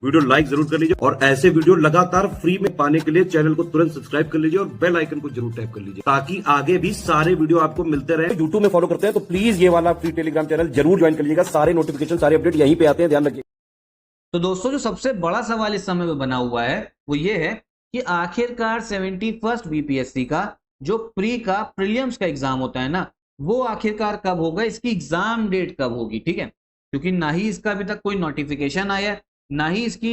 Video like जरूर कर लीजिए और ऐसे वीडियो लगातार फ्री में पाने के लिए चैनल को तुरंत सब्सक्राइब कर लीजिए और बेल आइकन को जरूर टैप कर लीजिए ताकि आगे भी सारे वीडियो आपको मिलते रहे। यूट्यूब में फॉलो करते हैं तो प्लीज ये वाला फ्री टेलीग्राम चैनल जरूर ज्वाइन कर लीजिएगा। सारे नोटिफिकेशन सारे अपडेट यहीं पे आते हैं, ध्यान रखिए। तो दोस्तों, जो सबसे बड़ा सवाल इस समय में बना हुआ है वो ये है कि आखिरकार 71st बीपीएससी का जो प्री का प्रीलिम्स का एग्जाम होता है ना, वो आखिरकार कब होगा, इसकी एग्जाम डेट कब होगी। ठीक है, क्योंकि ना ही इसका अभी तक कोई नोटिफिकेशन आया है, ना ही इसकी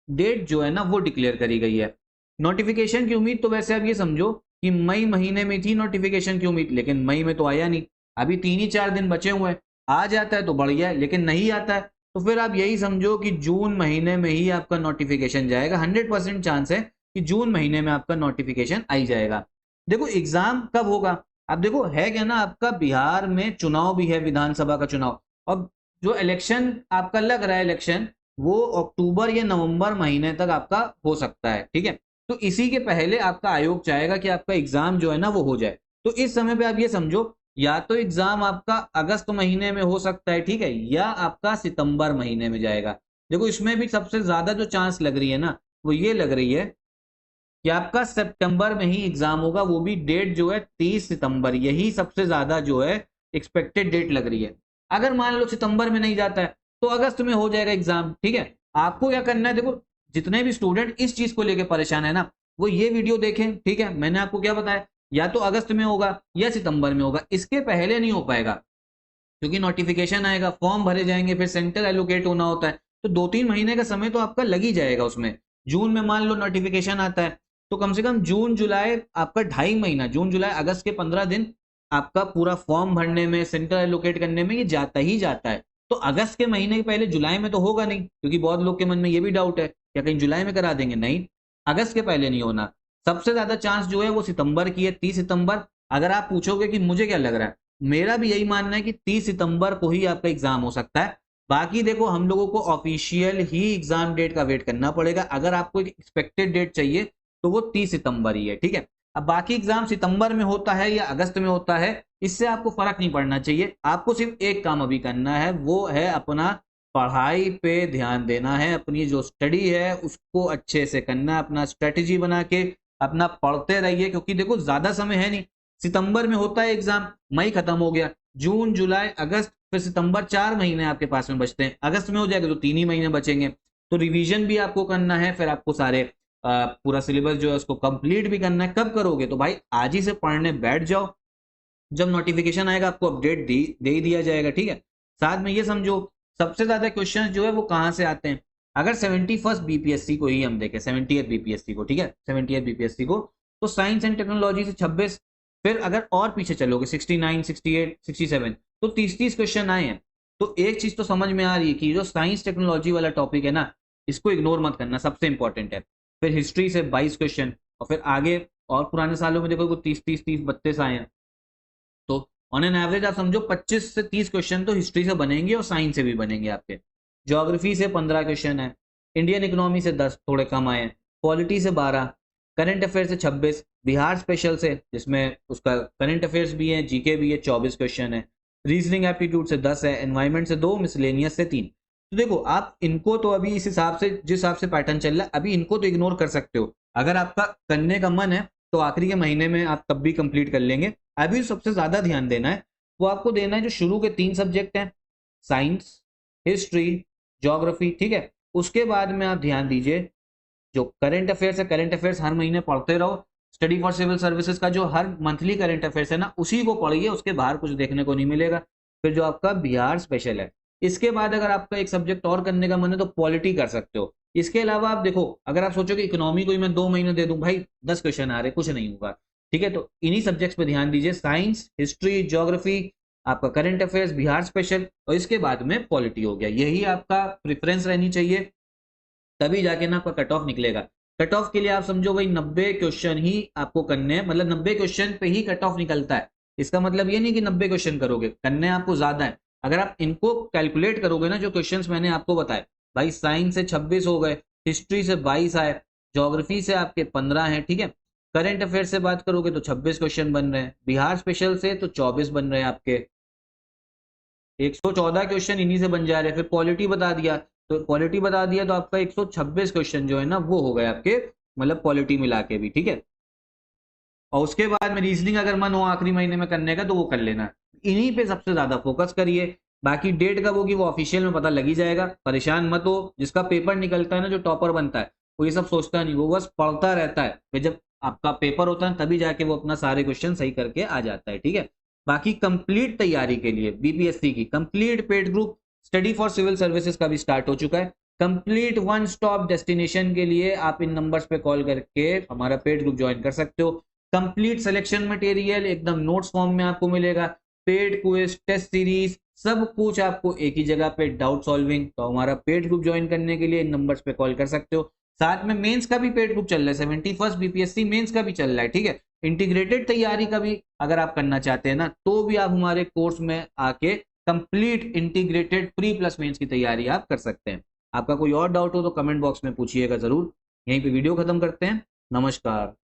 डेट जो है ना वो डिक्लेयर करी गई है। नोटिफिकेशन की उम्मीद तो वैसे आप ये समझो कि मई महीने में थी नोटिफिकेशन की उम्मीद, लेकिन मई में तो आया नहीं। अभी 3 ही 4 दिन बचे हुए हैं, आ जाता है तो बढ़िया है, लेकिन नहीं आता है तो फिर आप यही समझो कि जून महीने में ही आपका नोटिफिकेशन जाएगा। 100% चांस है कि जून महीने में आपका नोटिफिकेशन आ ही जाएगा। देखो एग्जाम कब होगा, अब देखो है क्या ना, आपका बिहार में चुनाव भी है, विधानसभा का चुनाव, और जो इलेक्शन आपका लग रहा है इलेक्शन, वो अक्टूबर या नवंबर महीने तक आपका हो सकता है। ठीक है, तो इसी के पहले आपका आयोग चाहेगा कि आपका एग्जाम जो है ना वो हो जाए। तो इस समय पे आप ये समझो, या तो एग्जाम आपका अगस्त महीने में हो सकता है, ठीक है, या आपका सितंबर महीने में जाएगा। देखो इसमें भी सबसे ज्यादा जो चांस लग रही है ना वो ये लग रही है कि आपका सितंबर में ही एग्जाम होगा, वो भी डेट जो है 30 सितंबर, यही सबसे ज्यादा जो है एक्सपेक्टेड डेट लग रही है। अगर मान लो सितंबर में नहीं जाता है तो अगस्त में हो जाएगा एग्जाम। ठीक है, आपको क्या करना है, देखो जितने भी स्टूडेंट इस चीज को लेकर परेशान है ना, वो ये वीडियो देखें। ठीक है, मैंने आपको क्या बताया, या तो अगस्त में होगा या सितंबर में होगा, इसके पहले नहीं हो पाएगा, क्योंकि नोटिफिकेशन आएगा, फॉर्म भरे जाएंगे, फिर सेंटर एलोकेट होना होता है, तो 2-3 महीने का समय तो आपका लग ही जाएगा उसमें। जून में मान लो नोटिफिकेशन आता है तो कम से कम जून जुलाई आपका 2.5 महीना, जून जुलाई अगस्त के 15 दिन आपका पूरा फॉर्म भरने में, सेंटर एलोकेट करने में ये जाता ही जाता है। तो अगस्त के महीने के पहले जुलाई में तो होगा नहीं, क्योंकि बहुत लोग के मन में ये भी डाउट है क्या कहीं जुलाई में करा देंगे, नहीं, अगस्त के पहले नहीं होना। सबसे ज्यादा चांस जो है वो सितंबर की है, 30 सितंबर। अगर आप पूछोगे कि मुझे क्या लग रहा है, मेरा भी यही मानना है कि 30 सितंबर को ही आपका एग्जाम हो सकता है। बाकी देखो हम लोगों को ऑफिशियल ही एग्जाम डेट का वेट करना पड़ेगा। अगर आपको एक एक्सपेक्टेड डेट चाहिए तो वो 30 सितंबर ही है। ठीक है, अब बाकी एग्जाम सितंबर में होता है या अगस्त में होता है, इससे आपको फर्क नहीं पड़ना चाहिए। आपको सिर्फ एक काम अभी करना है, वो है अपना पढ़ाई पे ध्यान देना है, अपनी जो स्टडी है उसको अच्छे से करना है, अपना स्ट्रेटेजी बना के अपना पढ़ते रहिए, क्योंकि देखो ज्यादा समय है नहीं। सितंबर में होता है एग्जाम, मई खत्म हो गया, जून जुलाई अगस्त फिर सितंबर, 4 महीने आपके पास में बचते हैं। अगस्त में हो जाएगा तो 3 ही महीने बचेंगे, तो रिवीजन भी आपको करना है, फिर आपको सारे पूरा सिलेबस जो है उसको कंप्लीट भी करना है। कब करोगे, तो भाई आज ही से पढ़ने बैठ जाओ, जब नोटिफिकेशन आएगा आपको अपडेट दे ही दिया जाएगा। ठीक है, साथ में ये समझो सबसे ज्यादा क्वेश्चन जो है वो कहाँ से आते हैं। अगर 71st बीपीएससी को ही हम देखें, 70th बीपीएससी को, ठीक है, 70th बीपीएससी को, तो साइंस एंड टेक्नोलॉजी से 26, फिर अगर और पीछे चलोगे 69, 68, 67, तो 30-30 क्वेश्चन आए हैं। तो एक चीज तो समझ में आ रही है कि जो साइंस टेक्नोलॉजी वाला टॉपिक है ना, इसको इग्नोर मत करना, सबसे इंपॉर्टेंट है। फिर हिस्ट्री से 22 क्वेश्चन, और फिर आगे और पुराने सालों में देखो 30, 30, 30, 32 आए हैं। तो ऑन एन एवरेज आप समझो 25 से 30 क्वेश्चन तो हिस्ट्री से बनेंगे और साइंस से भी बनेंगे आपके। ज्योग्राफी से 15 क्वेश्चन है, इंडियन इकोनॉमी से 10, थोड़े कम आए हैं, पॉलिटी से 12, करंट अफेयर से 26, बिहार स्पेशल से जिसमें उसका करंट अफेयर्स भी है, जीके भी है, 24 क्वेश्चन है, रीजनिंग एप्टीट्यूड से 10 है, एनवायरमेंट से 2, मिसलेनियस से 3। तो देखो आप इनको तो अभी इस हिसाब से, जिस हिसाब से पैटर्न चल रहा है अभी, इनको तो इग्नोर कर सकते हो। अगर आपका करने का मन है तो आखिरी के महीने में आप तब भी कंप्लीट कर लेंगे। अभी सबसे ज्यादा ध्यान देना है वो आपको देना है जो शुरू के 3 सब्जेक्ट हैं, साइंस, हिस्ट्री, ज्योग्राफी। ठीक है, उसके बाद में आप ध्यान दीजिए जो करंट अफेयर्स है, करंट अफेयर्स हर महीने पढ़ते रहो। स्टडी फॉर सिविल सर्विसेज का जो हर मंथली करंट अफेयर्स है ना, उसी को पढ़िए, उसके बाहर कुछ देखने को नहीं मिलेगा। फिर जो आपका बिहार स्पेशल है, इसके बाद अगर आपका एक सब्जेक्ट और करने का मन है तो पॉलिटी कर सकते हो। इसके अलावा आप देखो, अगर आप सोचो कि इकोनॉमी को ही मैं 2 महीने दे दूं, भाई 10 क्वेश्चन आ रहे, कुछ नहीं होगा। ठीक है, तो इन्हीं सब्जेक्ट्स पे ध्यान दीजिए, साइंस, हिस्ट्री, ज्योग्राफी, आपका करंट अफेयर्स, बिहार स्पेशल, और इसके बाद में पॉलिटी हो गया। यही आपका प्रेफरेंस रहनी चाहिए, तभी जाके ना आपका कट ऑफ निकलेगा। कट ऑफ के लिए आप समझो भाई 90 क्वेश्चन ही आपको करने हैं, मतलब 90 क्वेश्चन पे ही कट ऑफ निकलता है। इसका मतलब ये नहीं कि 90 क्वेश्चन करोगे, करने आपको ज्यादा है। अगर आप इनको कैलकुलेट करोगे ना, जो क्वेश्चंस मैंने आपको बताए, भाई साइंस से 26 हो गए, हिस्ट्री से 22 आए, ज्योग्राफी से आपके 15 हैं, ठीक है, करंट अफेयर से बात करोगे तो 26 क्वेश्चन बन रहे हैं, बिहार स्पेशल से तो 24 बन रहे हैं आपके, 114 क्वेश्चन इन्हीं से बन जा रहे हैं। फिर पॉलिटी बता दिया तो पॉलिटी बता दिया तो आपका 126 क्वेश्चन जो है ना वो हो गए आपके, मतलब पॉलिटी मिला के भी, ठीक है। और उसके बाद में रीजनिंग अगर मन हो आखिरी महीने में करने का तो वो कर लेना, इन्हीं पे सबसे ज्यादा फोकस करिए। बाकी डेट कब होगी वो ऑफिशियल में पता लगी जाएगा, परेशान मत हो। जिसका पेपर निकलता है ना, जो टॉपर बनता है, वो ये सब सोचता नहीं, वो बस पढ़ता रहता है, फिर जब आपका पेपर होता है तभी जाके वो अपना सारे क्वेश्चन सही करके आ जाता है, ठीक है। बाकी कंप्लीट तैयारी के लिए बीपीएससी की complete paid group study for civil services का भी स्टार्ट हो चुका है। कंप्लीट वन स्टॉप डेस्टिनेशन के लिए आप इन नंबर्स पे कॉल करके हमारा पेड ग्रुप ज्वाइन कर सकते हो। कंप्लीट सिलेक्शन मटेरियल एकदम नोट्स फॉर्म में आपको मिलेगा, पेड क्विज, टेस्ट सीरीज, सब कुछ आपको एक ही जगह पे, डाउट सॉल्विंग। तो हमारा पेड ग्रुप ज्वाइन करने के लिए इन नंबर्स पे कॉल कर सकते हो। साथ में मेंस का भी पेड ग्रुप चल रहा है, 71st बीपीएससी मेंस का भी चल रहा है, ठीक है। इंटीग्रेटेड तैयारी का भी अगर आप करना चाहते हैं ना, तो भी आप हमारे कोर्स में आके complete integrated pre plus mains की तैयारी आप कर सकते हैं। आपका कोई और डाउट हो तो कमेंट बॉक्स में पूछिएगा जरूर। यहीं पे वीडियो खत्म करते हैं। नमस्कार।